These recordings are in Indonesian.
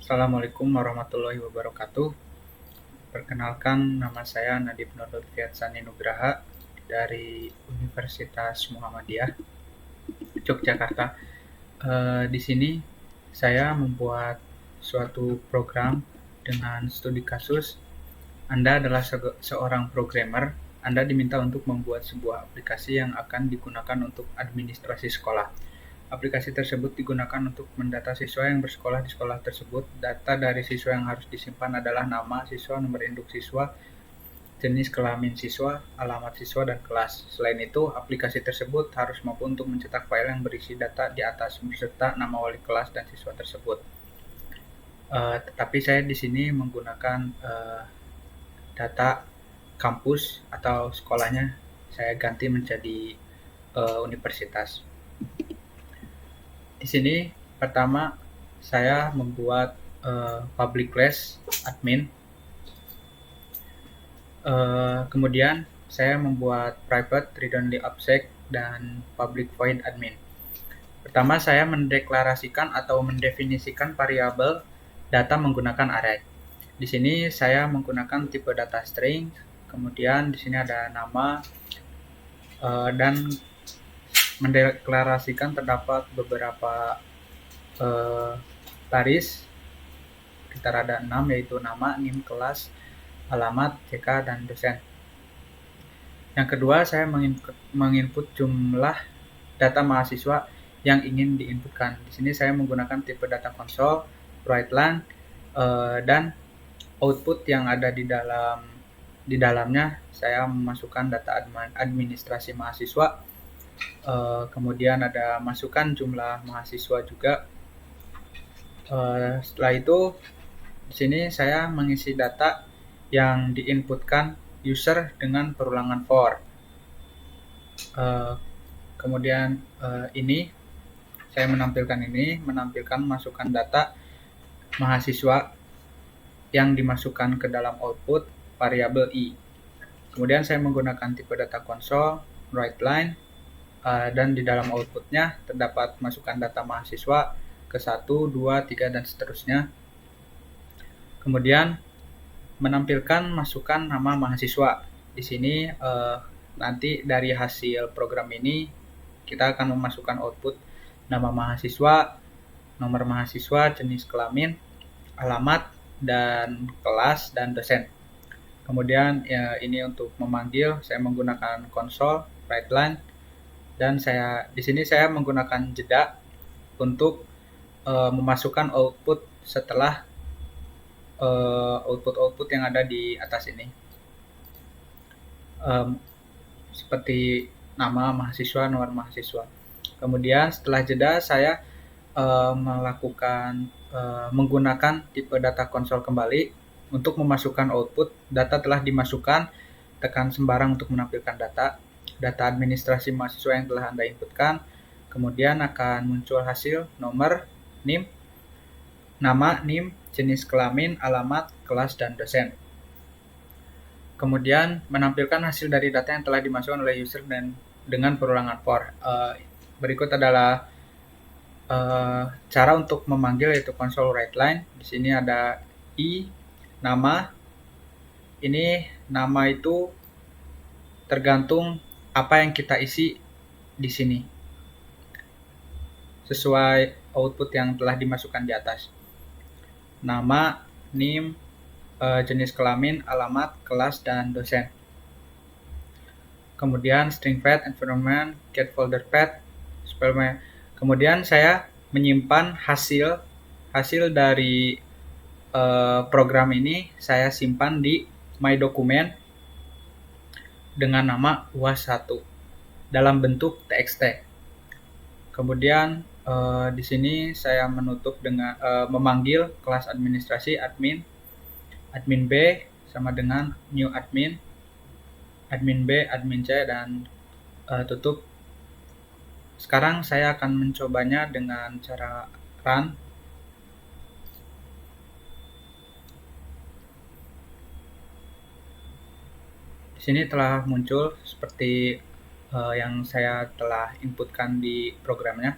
Assalamualaikum warahmatullahi wabarakatuh. Perkenalkan, nama saya Nadib Nur Lutfiatsani Nugraha dari Universitas Muhammadiyah, Yogyakarta. Di sini saya membuat suatu program dengan studi kasus. Anda adalah seorang programmer. Anda diminta untuk membuat sebuah aplikasi yang akan digunakan untuk administrasi sekolah. Aplikasi tersebut digunakan untuk mendata siswa yang bersekolah di sekolah tersebut. Data dari siswa yang harus disimpan adalah nama siswa, nomor induk siswa, jenis kelamin siswa, alamat siswa, dan kelas. Selain itu, aplikasi tersebut harus mampu untuk mencetak file yang berisi data di atas beserta nama wali kelas dan siswa tersebut. Tetapi saya di sini menggunakan data kampus atau sekolahnya saya ganti menjadi universitas. Di sini pertama saya membuat public class admin. Kemudian saya membuat private read-only object dan public void admin. Pertama saya mendeklarasikan atau mendefinisikan variabel data menggunakan array. Di sini saya menggunakan tipe data string. Kemudian di sini ada nama dan mendeklarasikan terdapat beberapa baris, sekitar ada 6, yaitu nama, NIM, kelas, alamat, CK, dan dosen. Yang kedua, saya menginput jumlah data mahasiswa yang ingin diinputkan. Di sini saya menggunakan tipe data console, write line, dan output yang ada di dalamnya saya memasukkan data administrasi mahasiswa. Kemudian ada masukkan jumlah mahasiswa juga. Setelah itu di sini saya mengisi data yang diinputkan user dengan perulangan for. Kemudian ini saya menampilkan masukkan data mahasiswa yang dimasukkan ke dalam output variabel i. Kemudian saya menggunakan tipe data console, write line, dan di dalam outputnya terdapat masukkan data mahasiswa ke 1, 2, 3, dan seterusnya. Kemudian menampilkan masukan nama mahasiswa. Di sini nanti dari hasil program ini kita akan memasukkan output nama mahasiswa, nomor mahasiswa, jenis kelamin, alamat, dan kelas, dan dosen. Kemudian ini untuk memanggil saya menggunakan console, write line, dan di sini saya menggunakan jeda untuk memasukkan output setelah output yang ada di atas ini, seperti nama mahasiswa, nomor mahasiswa. Kemudian setelah jeda saya menggunakan tipe data console kembali untuk memasukkan output. Data telah dimasukkan, tekan sembarang untuk menampilkan data administrasi mahasiswa yang telah Anda inputkan. Kemudian akan muncul hasil nomor, NIM, nama, NIM, jenis kelamin, alamat, kelas, dan dosen. Kemudian menampilkan hasil dari data yang telah dimasukkan oleh user dan dengan perulangan for. Berikut adalah cara untuk memanggil, yaitu console write line. Di sini ada i, nama. Ini nama itu tergantung apa yang kita isi di sini sesuai output yang telah dimasukkan di atas. Nama, NIM, jenis kelamin, alamat, kelas, dan dosen. Kemudian string path, environment, get folder path, spellman. Kemudian saya menyimpan hasil dari program ini, saya simpan di my document dengan nama UAS1 dalam bentuk txt. Kemudian di sini saya menutup dengan memanggil kelas administrasi admin B sama dengan new admin B, admin C, dan tutup. Sekarang saya akan mencobanya dengan cara run. Di sini telah muncul seperti yang saya telah inputkan di programnya.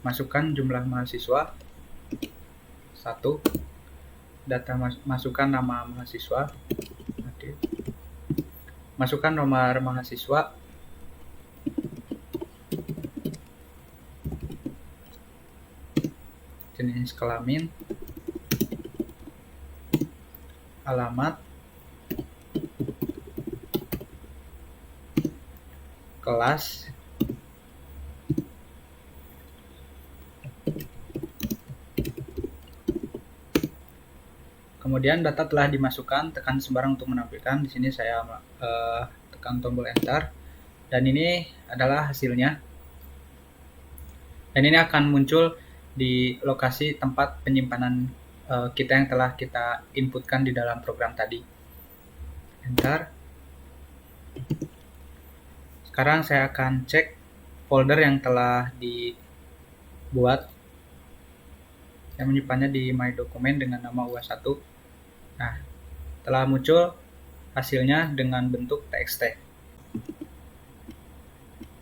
Masukkan jumlah mahasiswa 1, data masukkan nama mahasiswa, masukkan nomor mahasiswa, jenis kelamin, alamat, kelas, kemudian data telah dimasukkan, tekan sembarang untuk menampilkan. Di sini saya tekan tombol enter, dan ini adalah hasilnya. Dan ini akan muncul di lokasi tempat penyimpanan kita yang telah kita inputkan di dalam program tadi. Enter. Sekarang saya akan cek folder yang telah dibuat. Saya menyimpannya di My Document dengan nama UA1. Nah, telah muncul hasilnya dengan bentuk TXT.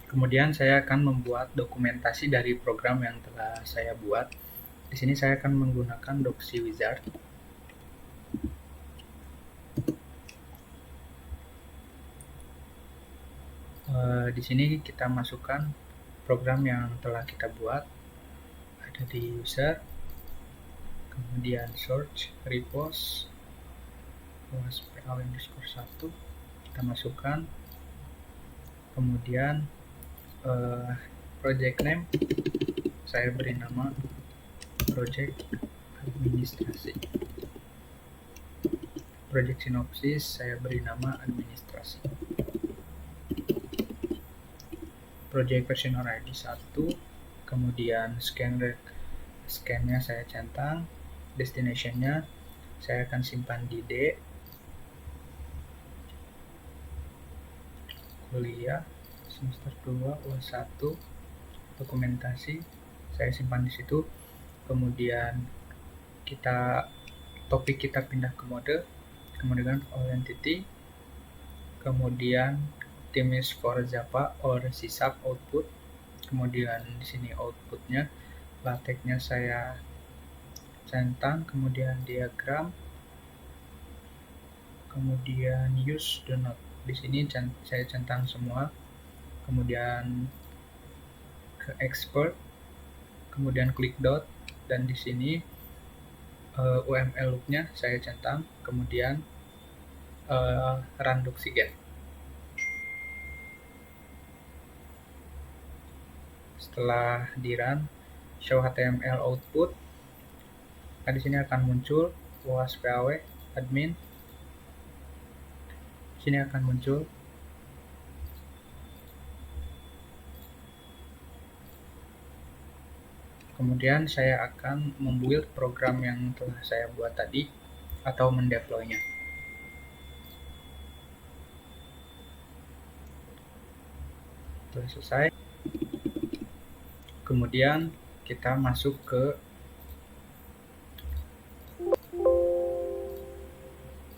Kemudian saya akan membuat dokumentasi dari program yang telah saya buat. Di sini saya akan menggunakan Doxy Wizard. Di sini kita masukkan program yang telah kita buat. Ada di user, kemudian search, repost, PAW_1 kita masukkan, kemudian project name saya beri nama project administrasi, project sinopsis saya beri nama administrasi, project versioner ID 1, kemudian scan-nya saya centang, destination-nya saya akan simpan di D, kuliah semester 2 U1, dokumentasi saya simpan di situ. Kemudian topik kita pindah ke mode, kemudian all entity, kemudian theme is for Java or C# output, kemudian di sini outputnya latexnya saya centang, kemudian diagram, kemudian use do not, di sini saya centang semua, kemudian ke export, kemudian klik dot, dan di sini UML loop-nya saya centang, kemudian run Doxygen. Setelah di run, show HTML output, nah di sini akan muncul UAS PAW admin. Di sini akan muncul. Kemudian saya akan membuild program yang telah saya buat tadi atau mendeploy-nya. Sudah selesai. Kemudian kita masuk ke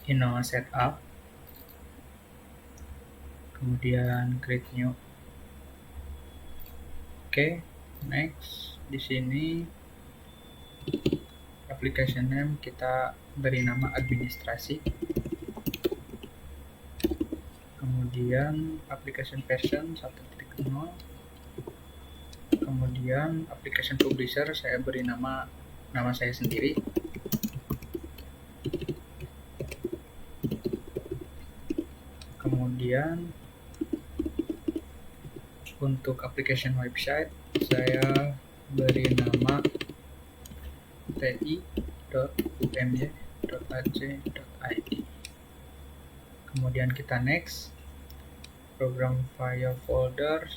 Inno Setup, kemudian create new. Oke, next. Di sini application name kita beri nama administrasi. Kemudian application version 1.0. Kemudian application publisher saya beri nama saya sendiri. Kemudian untuk application website saya beri nama ti.umy.ac.id. Kemudian kita next. Program file folder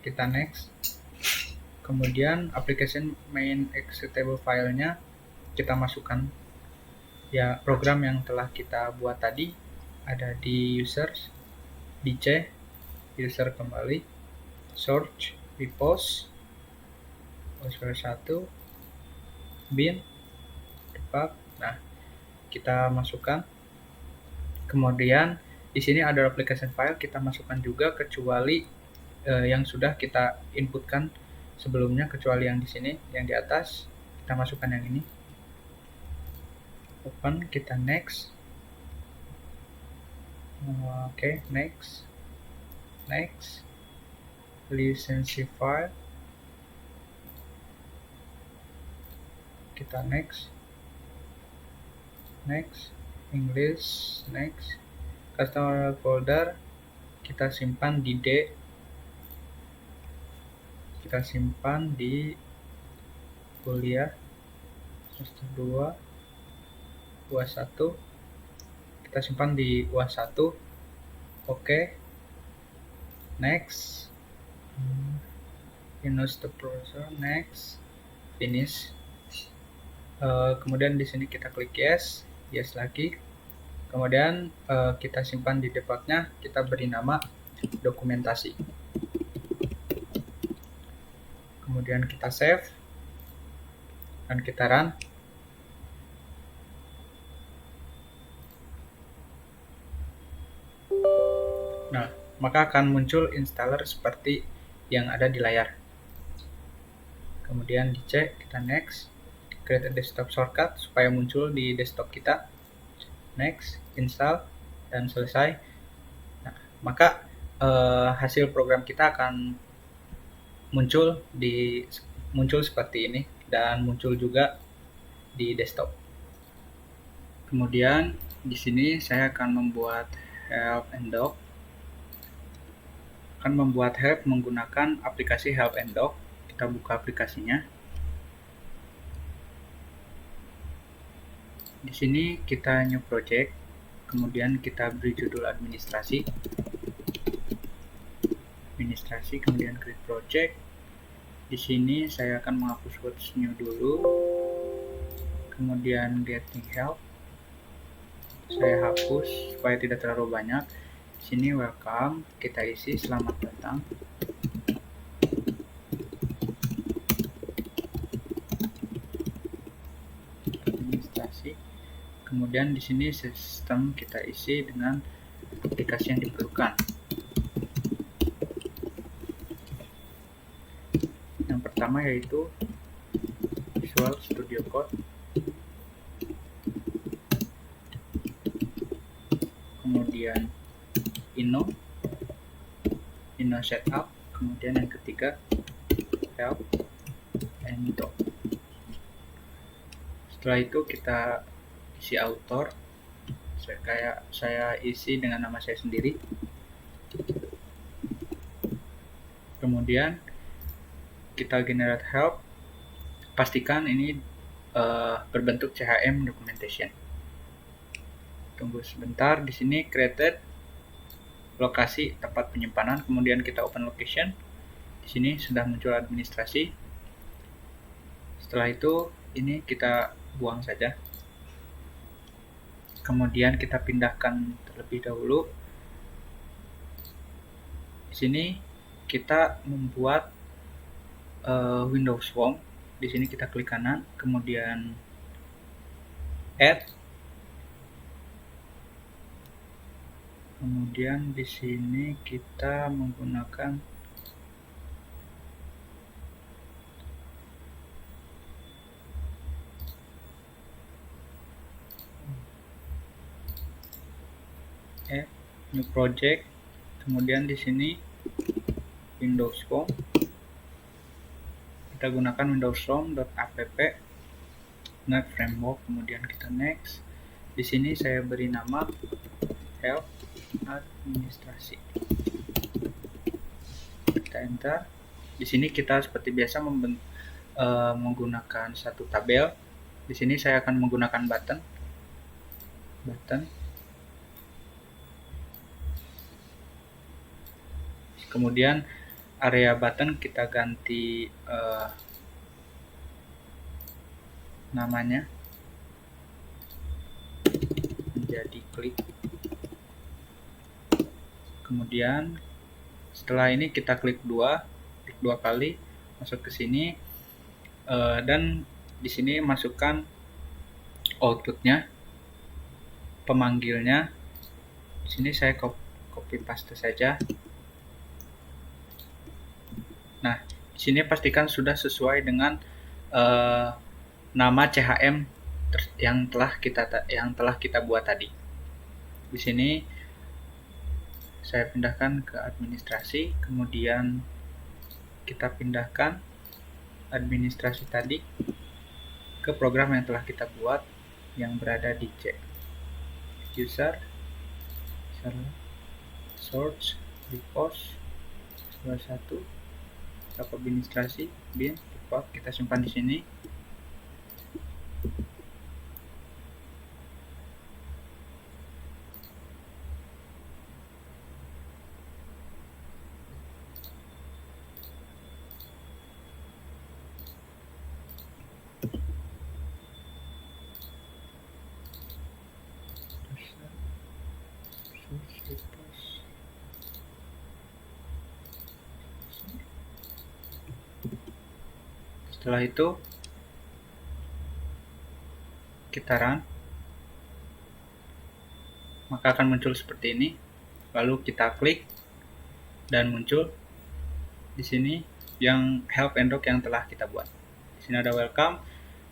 kita next. Kemudian application main executable filenya kita masukkan ya program yang telah kita buat tadi, ada di users, di C, user kembali, search, repost, PAW_1, bin, debug. Nah, kita masukkan. Kemudian di sini ada application file kita masukkan juga, kecuali yang sudah kita inputkan sebelumnya kecuali yang di sini, yang di atas. Kita masukkan yang ini. Open, kita next. Oke, next. Next. License file. Kita next. Next. English, next. Customer folder kita simpan di D. Kita simpan di kuliah semester 2 UAS 1. Kita simpan di UAS 1. Oke. Next. Finish the browser. Next. Finish. Kemudian di sini kita klik yes. Yes lagi. Kemudian kita simpan di defaultnya. Kita beri nama dokumentasi. Kemudian kita save dan kita run. Nah, maka akan muncul installer seperti yang ada di layar. Kemudian dicek, kita next. Create a desktop shortcut supaya muncul di desktop kita. Next, install, dan selesai. Nah, maka hasil program kita akan muncul seperti ini dan muncul juga di desktop. Kemudian di sini saya akan membuat help and doc. Akan membuat help menggunakan aplikasi help and doc. Kita buka aplikasinya. Di sini kita new project. Kemudian kita beri judul administrasi, kemudian create project. Di sini saya akan menghapus what's new dulu, kemudian getting help saya hapus supaya tidak terlalu banyak. Di sini welcome, kita isi selamat datang. Administrasi. Kemudian di sini sistem kita isi dengan aplikasi yang diperlukan. Yang pertama yaitu Visual Studio Code, kemudian Inno Setup, kemudian yang ketiga Help and Doc. Setelah itu kita isi author, saya isi dengan nama saya sendiri. Kemudian kita generate help, pastikan ini berbentuk CHM documentation. Tunggu sebentar. Di sini created lokasi tempat penyimpanan, kemudian kita open location. Di sini sudah muncul administrasi. Setelah itu ini kita buang saja. Kemudian kita pindahkan terlebih dahulu. Di sini kita membuat Windows Form. Di sini kita klik kanan, kemudian add. Kemudian di sini kita menggunakan add new project. Kemudian di sini Windows Form. Kita gunakan Windows Form.app net framework. Kemudian kita next. Di sini saya beri nama help administrasi. Kita enter. Di sini kita seperti biasa menggunakan satu tabel. Di sini saya akan menggunakan button. Kemudian area button kita ganti namanya menjadi klik. Kemudian setelah ini kita klik dua kali, masuk ke sini dan di sini masukkan outputnya, pemanggilnya. Di sini saya copy paste saja. Nah, di Di sini pastikan sudah sesuai dengan nama CHM yang telah kita buat tadi. Di sini saya pindahkan ke administrasi, kemudian kita pindahkan administrasi tadi ke program yang telah kita buat yang berada di C. User, search, repose, salah satu, tab administrasi, bin, report, kita simpan di sini. Setelah itu kita run, maka akan muncul seperti ini. Lalu kita klik dan muncul di sini yang help and doc yang telah kita buat. Di sini ada welcome,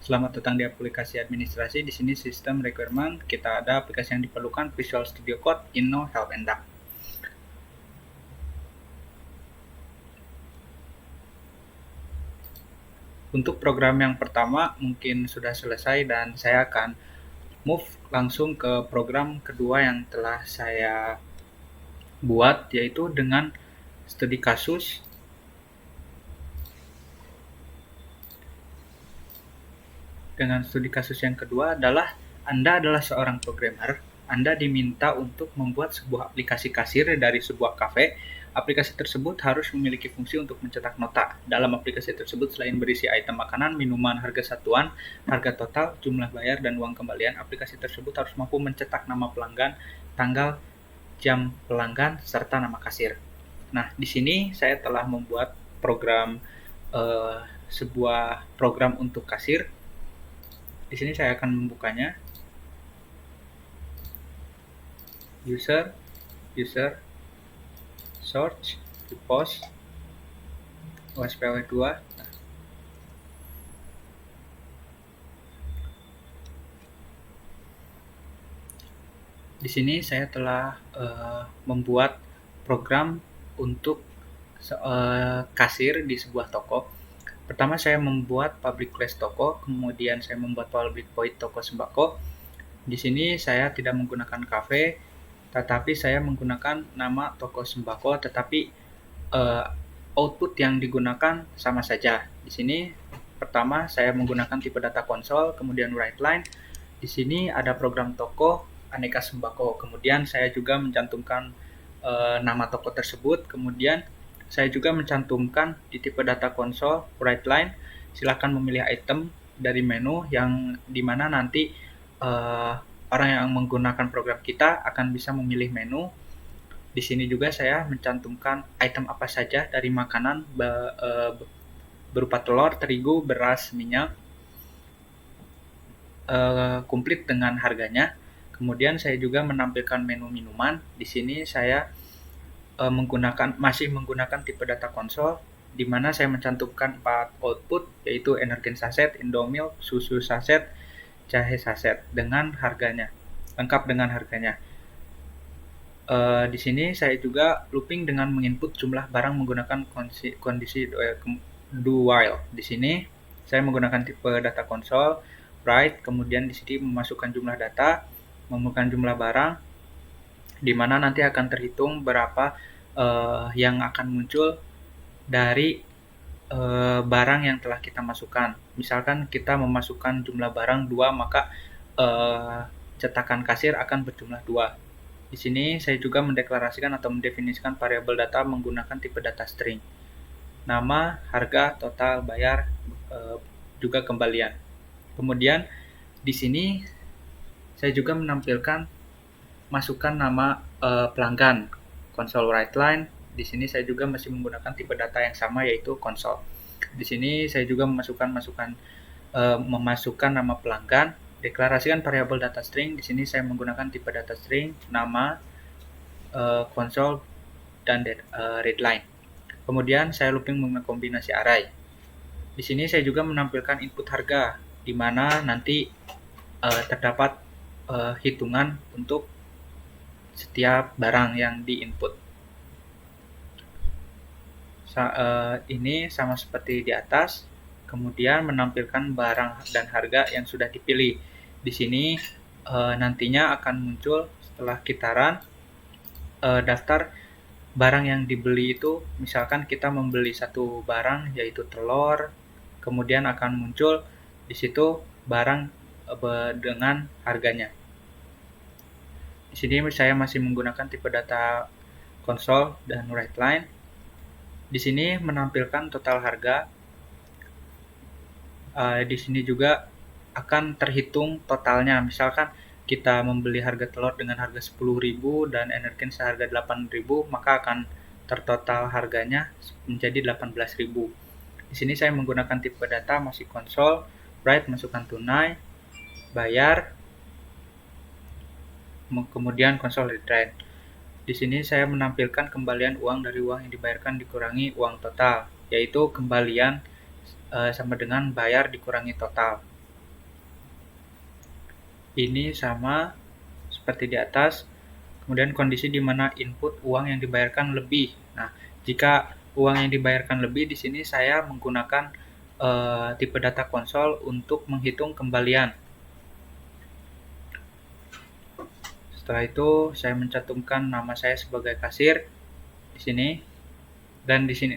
selamat datang di aplikasi administrasi. Di sini sistem requirement, kita ada aplikasi yang diperlukan, Visual Studio Code, Inno, help and doc. Untuk program yang pertama mungkin sudah selesai dan saya akan move langsung ke program kedua yang telah saya buat, yaitu dengan studi kasus. Dengan studi kasus yang kedua adalah Anda adalah seorang programmer, Anda diminta untuk membuat sebuah aplikasi kasir dari sebuah kafe. Aplikasi tersebut harus memiliki fungsi untuk mencetak nota. Dalam aplikasi tersebut, selain berisi item makanan, minuman, harga satuan, harga total, jumlah bayar, dan uang kembalian, aplikasi tersebut harus mampu mencetak nama pelanggan, tanggal, jam pelanggan, serta nama kasir. Nah, di sini saya telah membuat sebuah program untuk kasir. Di sini saya akan membukanya. User, search, repose, OSPW2. Nah, di sini saya telah membuat program untuk kasir di sebuah toko. Pertama saya membuat public place toko, kemudian saya membuat public void toko sembako. Di sini saya tidak menggunakan cafe, tetapi saya menggunakan nama toko sembako, tetapi output yang digunakan sama saja. Di sini pertama saya menggunakan tipe data konsol, kemudian write line. Di sini ada program toko aneka sembako. Kemudian saya juga mencantumkan nama toko tersebut. Kemudian saya juga mencantumkan di tipe data konsol write line. Silakan memilih item dari menu yang dimana nanti orang yang menggunakan program kita akan bisa memilih menu. Di sini juga saya mencantumkan item apa saja dari makanan berupa telur, terigu, beras, minyak, komplit dengan harganya. Kemudian saya juga menampilkan menu minuman. Di sini saya masih menggunakan tipe data konsol, di mana saya mencantumkan 4 output, yaitu energen saset, Indomilk, susu saset, jahe saset dengan harganya, lengkap dengan harganya. Di sini saya juga looping dengan menginput jumlah barang menggunakan kondisi do while. Di sini saya menggunakan tipe data konsol, write, kemudian di sini memasukkan jumlah data, memasukkan jumlah barang, di mana nanti akan terhitung berapa yang akan muncul dari barang yang telah kita masukkan. Misalkan kita memasukkan jumlah barang 2, maka cetakan kasir akan berjumlah 2. Di sini saya juga mendeklarasikan atau mendefinisikan variabel data menggunakan tipe data string. Nama, harga, total, bayar, juga kembalian. Kemudian di sini saya juga menampilkan masukkan nama pelanggan, console write line. Di sini saya juga masih menggunakan tipe data yang sama, yaitu console. Di sini saya juga memasukkan nama pelanggan, deklarasikan variabel data string. Di sini saya menggunakan tipe data string, nama, console, dan readline. Kemudian saya looping menggunakan kombinasi array. Di sini saya juga menampilkan input harga, di mana nanti terdapat hitungan untuk setiap barang yang di-input. Ini sama seperti di atas, kemudian menampilkan barang dan harga yang sudah dipilih. Di sini nantinya akan muncul setelah kita run daftar barang yang dibeli itu. Misalkan kita membeli satu barang yaitu telur, kemudian akan muncul di situ barang dengan harganya. Di sini saya masih menggunakan tipe data console dan write line. Di sini menampilkan total harga. Di sini juga akan terhitung totalnya. Misalkan kita membeli harga telur dengan harga 10.000 dan energen seharga 8.000, maka akan tertotal harganya menjadi 18.000. Di sini saya menggunakan tipe data masih konsol, write masukkan tunai, bayar, kemudian konsol return. Di sini saya menampilkan kembalian uang dari uang yang dibayarkan dikurangi uang total, yaitu kembalian sama dengan bayar dikurangi total. Ini sama seperti di atas. Kemudian kondisi di mana input uang yang dibayarkan lebih. Nah, jika uang yang dibayarkan lebih, di sini saya menggunakan tipe data konsol untuk menghitung kembalian. Setelah itu saya mencantumkan nama saya sebagai kasir di sini, dan di sini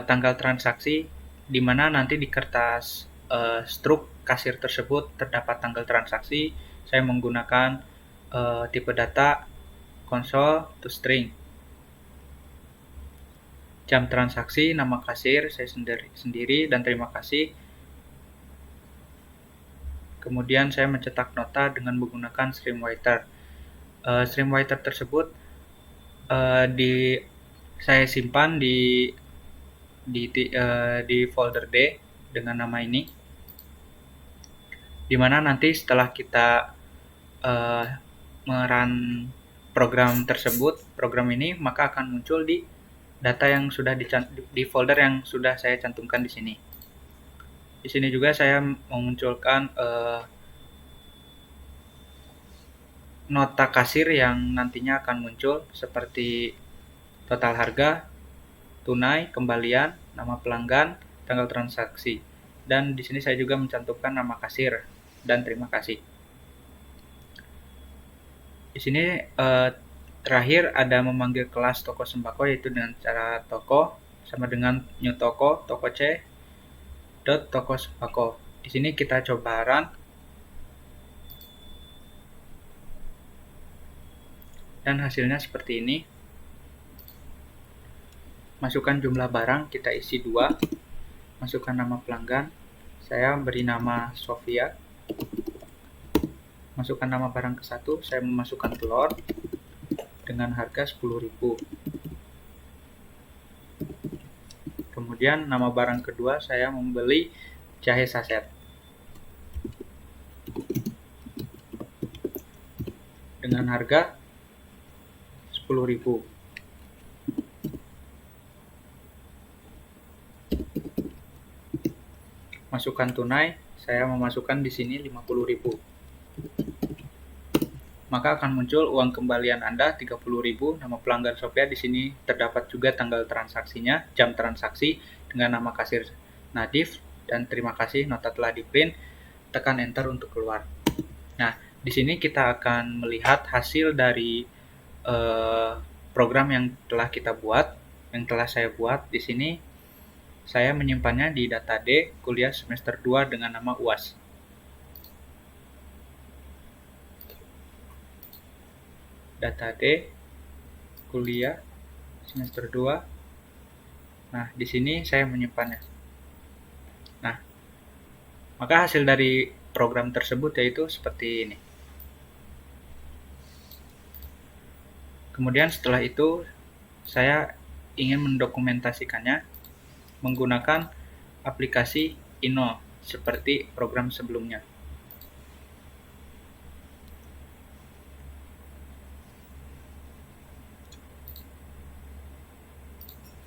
tanggal transaksi, di mana nanti di kertas struk kasir tersebut terdapat tanggal transaksi. Saya menggunakan tipe data console to string. Jam transaksi, nama kasir saya sendiri dan terima kasih. Kemudian saya mencetak nota dengan menggunakan streamwriter. Streamwriter tersebut saya simpan di folder D dengan nama ini, dimana nanti setelah kita merun program tersebut, program ini, maka akan muncul di data yang sudah di folder yang sudah saya cantumkan di sini. Di sini juga saya memunculkan nota kasir yang nantinya akan muncul seperti total harga, tunai, kembalian, nama pelanggan, tanggal transaksi. Dan di sini saya juga mencantumkan nama kasir dan terima kasih. Di sini terakhir ada memanggil kelas toko sembako, yaitu dengan cara toko sama dengan new toko c dot toko sembako. Di sini kita coba run. Dan hasilnya seperti ini. Masukkan jumlah barang, kita isi 2. Masukkan nama pelanggan, saya beri nama Sofia. Masukkan nama barang ke 1, saya memasukkan telur dengan harga 10.000. Kemudian nama barang kedua, saya membeli jahe saset dengan harga 10.000. Masukkan tunai, saya memasukkan di sini 50.000. Maka akan muncul uang kembalian Anda 30.000, nama pelanggan Sophia. Di sini terdapat juga tanggal transaksinya, jam transaksi dengan nama kasir Nadif, dan terima kasih, nota telah di-print. Tekan enter untuk keluar. Nah, di sini kita akan melihat hasil dari program yang telah kita buat, yang telah saya buat. Di sini saya menyimpannya di data D kuliah semester 2 dengan nama UAS. Data D kuliah semester 2. Nah, di sini saya menyimpannya. Nah, maka hasil dari program tersebut yaitu seperti ini. Kemudian setelah itu saya ingin mendokumentasikannya menggunakan aplikasi Ino seperti program sebelumnya.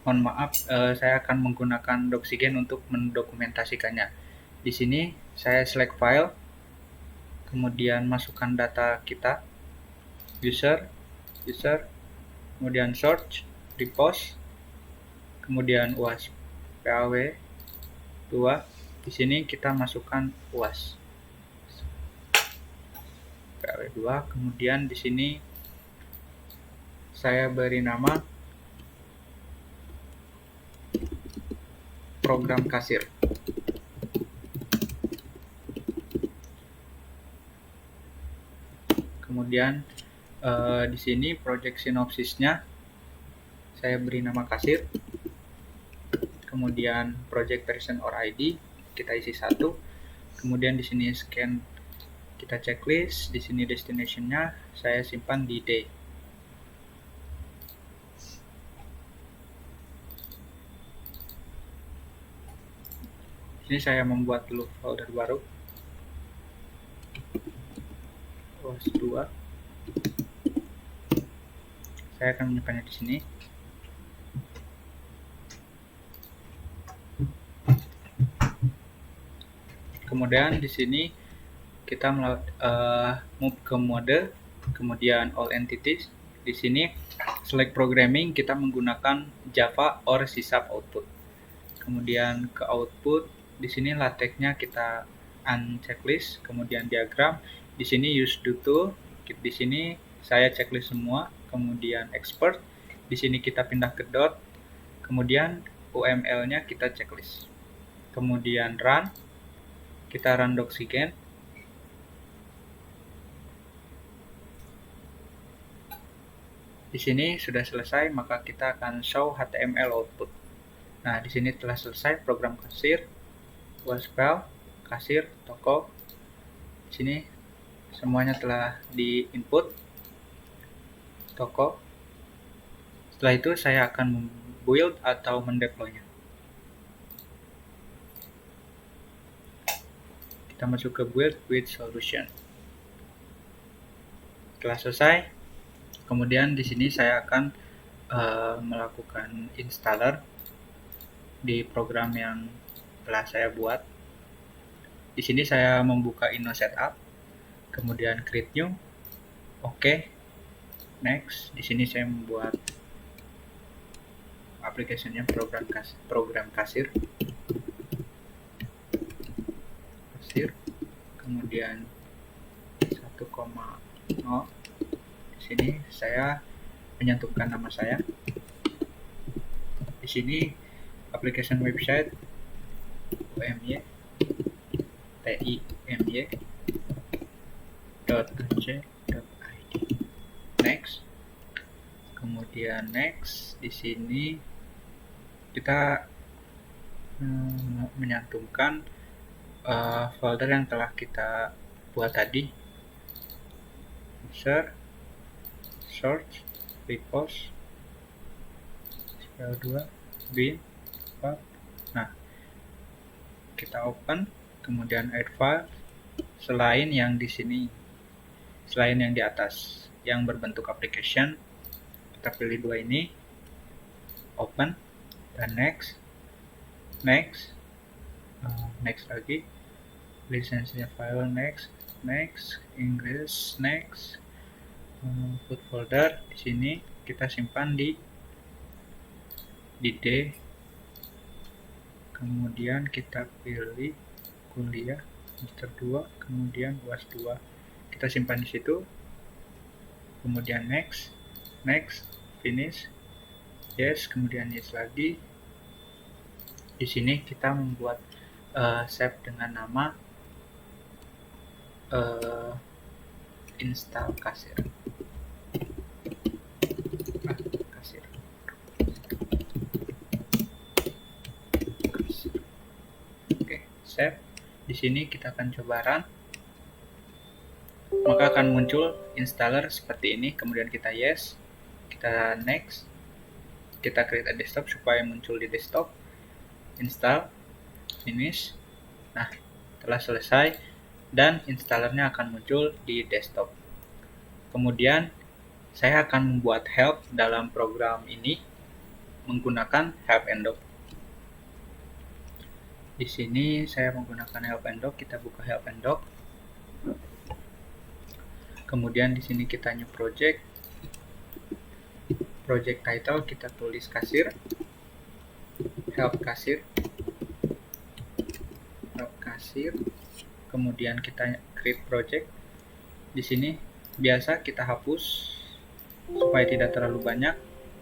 Mohon maaf, saya akan menggunakan Doxygen untuk mendokumentasikannya. Di sini saya select file, kemudian masukkan data kita, user, kemudian search, repost, kemudian UAS PAW 2. Di sini kita masukkan UAS PAW 2, kemudian di sini saya beri nama program kasir. Kemudian di sini project sinopsisnya saya beri nama kasir. Kemudian project version or ID kita isi 1. Kemudian di sini scan kita checklist, di sini destination-nya saya simpan di D. Ini saya membuat dulu folder baru. UAS 2. Saya akan menyimpannya di sini. Kemudian di sini kita move ke mode, kemudian all entities. Di sini select programming kita menggunakan Java or C# output. Kemudian ke output, di sini LaTeX-nya kita unchecklist, kemudian diagram. Di sini use do to, di sini saya checklist semua, kemudian export. Di sini kita pindah ke dot, kemudian UML-nya kita checklist. Kemudian run, kita run Doxygen. Di sini sudah selesai, maka kita akan show HTML output. Nah, di sini telah selesai program kasir, UAS file, kasir, toko. Di sini semuanya telah di-input, toko. Setelah itu saya akan build atau mendeploynya. Kita masuk ke build with solution. Setelah selesai, kemudian di sini saya akan melakukan installer di program yang telah saya buat. Di sini saya membuka Inno Setup, kemudian create new, oke, next. Di sini saya membuat aplikasinya program kasir, kemudian 1,0. Di sini saya menyantumkan nama saya. Di sini application website umy timy.ac.id. Next. Kemudian next, di sini kita menyantumkan folder yang telah kita buat tadi. User, search, repost, SQL2, bin, file. Nah, kita open, kemudian add file selain yang di sini, selain yang di atas yang berbentuk application. Kita pilih dua ini, open, dan next lagi, lisensinya file, next, Inggris, next, put folder. Di sini kita simpan di D, kemudian kita pilih kuliah semester 2, kemudian UAS 2, kita simpan di situ. Kemudian next, finish, yes, kemudian yes lagi. Di sini kita membuat save dengan nama install kasir. Oke, save. Di sini kita akan coba run. Maka akan muncul installer seperti ini. Kemudian kita yes, kita next, kita create a desktop supaya muncul di desktop, install, finish. Nah, telah selesai dan installernya akan muncul di desktop. Kemudian saya akan membuat help dalam program ini. menggunakan help and doc. Di sini saya menggunakan help and doc, kita buka help and doc. Kemudian di sini kita new project. Project title kita tulis kasir. Help kasir. Help kasir. Kemudian kita create project. Di sini biasa kita hapus supaya tidak terlalu banyak.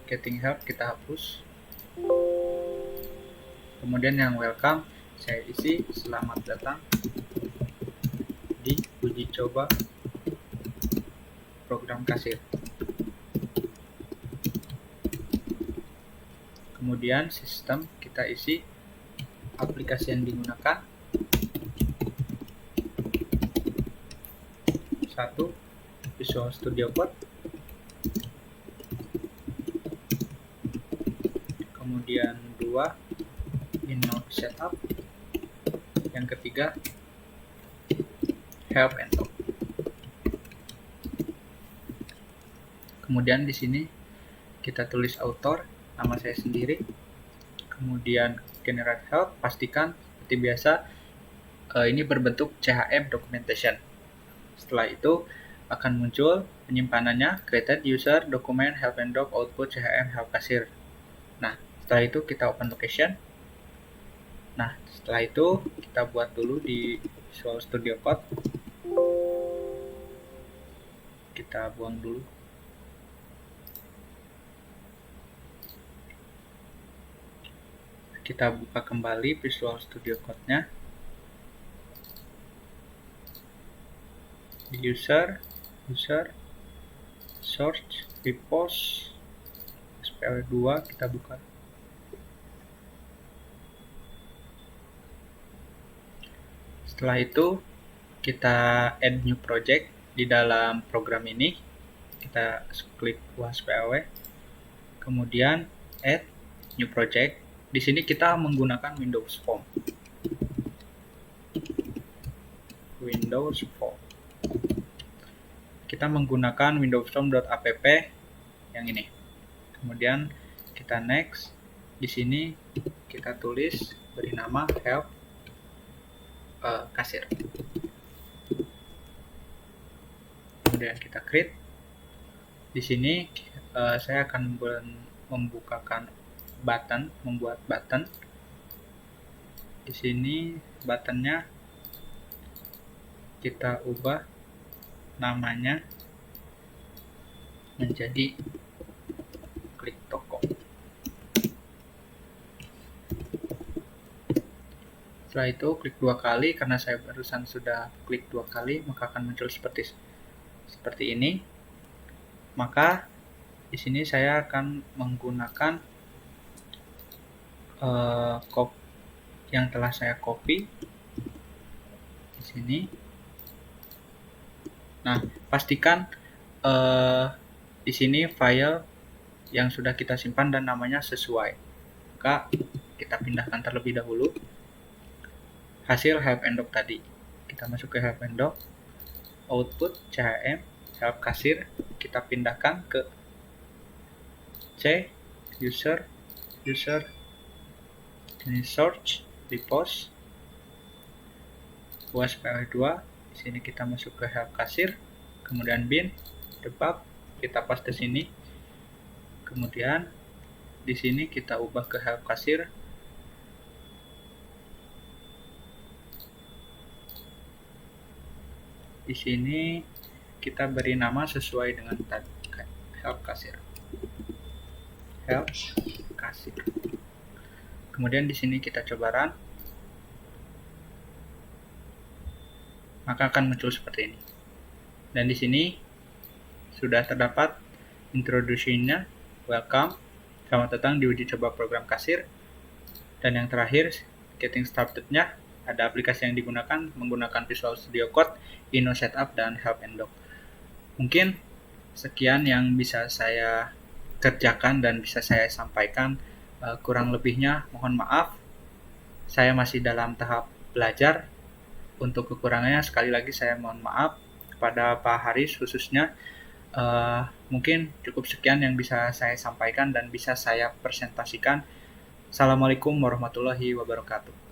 Getting help kita hapus. Kemudian yang welcome saya isi selamat datang di uji coba program kasir. Kemudian sistem kita isi aplikasi yang digunakan. 1. Visual Studio Code. Kemudian 2. Inno Setup. Yang ketiga Help and Doc. Kemudian di sini kita tulis author, nama saya sendiri. Kemudian generate help, pastikan seperti biasa ini berbentuk CHM documentation. Setelah itu akan muncul penyimpanannya created user document help and doc output CHM help kasir. Nah, setelah itu kita open location. Nah, setelah itu kita buat dulu di Visual Studio Code. Kita buang dulu. Kita buka kembali Visual Studio Code-nya. Di user, search, repose, SPL2 kita buka. Setelah itu kita add new project di dalam program ini. Kita klik UASPAW. Kemudian add new project. Di sini kita menggunakan Windows Form. Windows Form. Kita menggunakan Windows Form.app yang ini. Kemudian kita next. Di sini kita tulis beri nama help kasir. Kemudian kita create. Di sini saya akan membuat button. Di sini buttonnya kita ubah namanya menjadi klik toko. Setelah itu klik 2 kali, karena saya barusan sudah klik 2 kali, maka akan muncul seperti ini. Maka di sini saya akan menggunakan yang telah saya copy di sini. Nah, pastikan di sini file yang sudah kita simpan dan namanya sesuai. Maka kita pindahkan terlebih dahulu hasil help and doc tadi. Kita masuk ke help and doc, output CHM help kasir, kita pindahkan ke C user ini search repose UASPL2. Di sini kita masuk ke help kasir, kemudian bin debug kita paste sini, kemudian di sini kita ubah ke help kasir. Di sini kita beri nama sesuai dengan help kasir. Help kasir. Kemudian di sini kita coba run. Maka akan muncul seperti ini. Dan di sini sudah terdapat introduction-nya, welcome, selamat datang di uji coba program kasir. Dan yang terakhir, getting started-nya, ada aplikasi yang digunakan menggunakan Visual Studio Code, Inno Setup, dan Help and Doc. Mungkin sekian yang bisa saya kerjakan dan bisa saya sampaikan. Kurang lebihnya mohon maaf. Saya masih dalam tahap belajar. Untuk kekurangannya sekali lagi saya mohon maaf kepada Pak Haris khususnya. Eh, Mungkin cukup sekian yang bisa saya sampaikan dan bisa saya presentasikan. Assalamualaikum warahmatullahi wabarakatuh.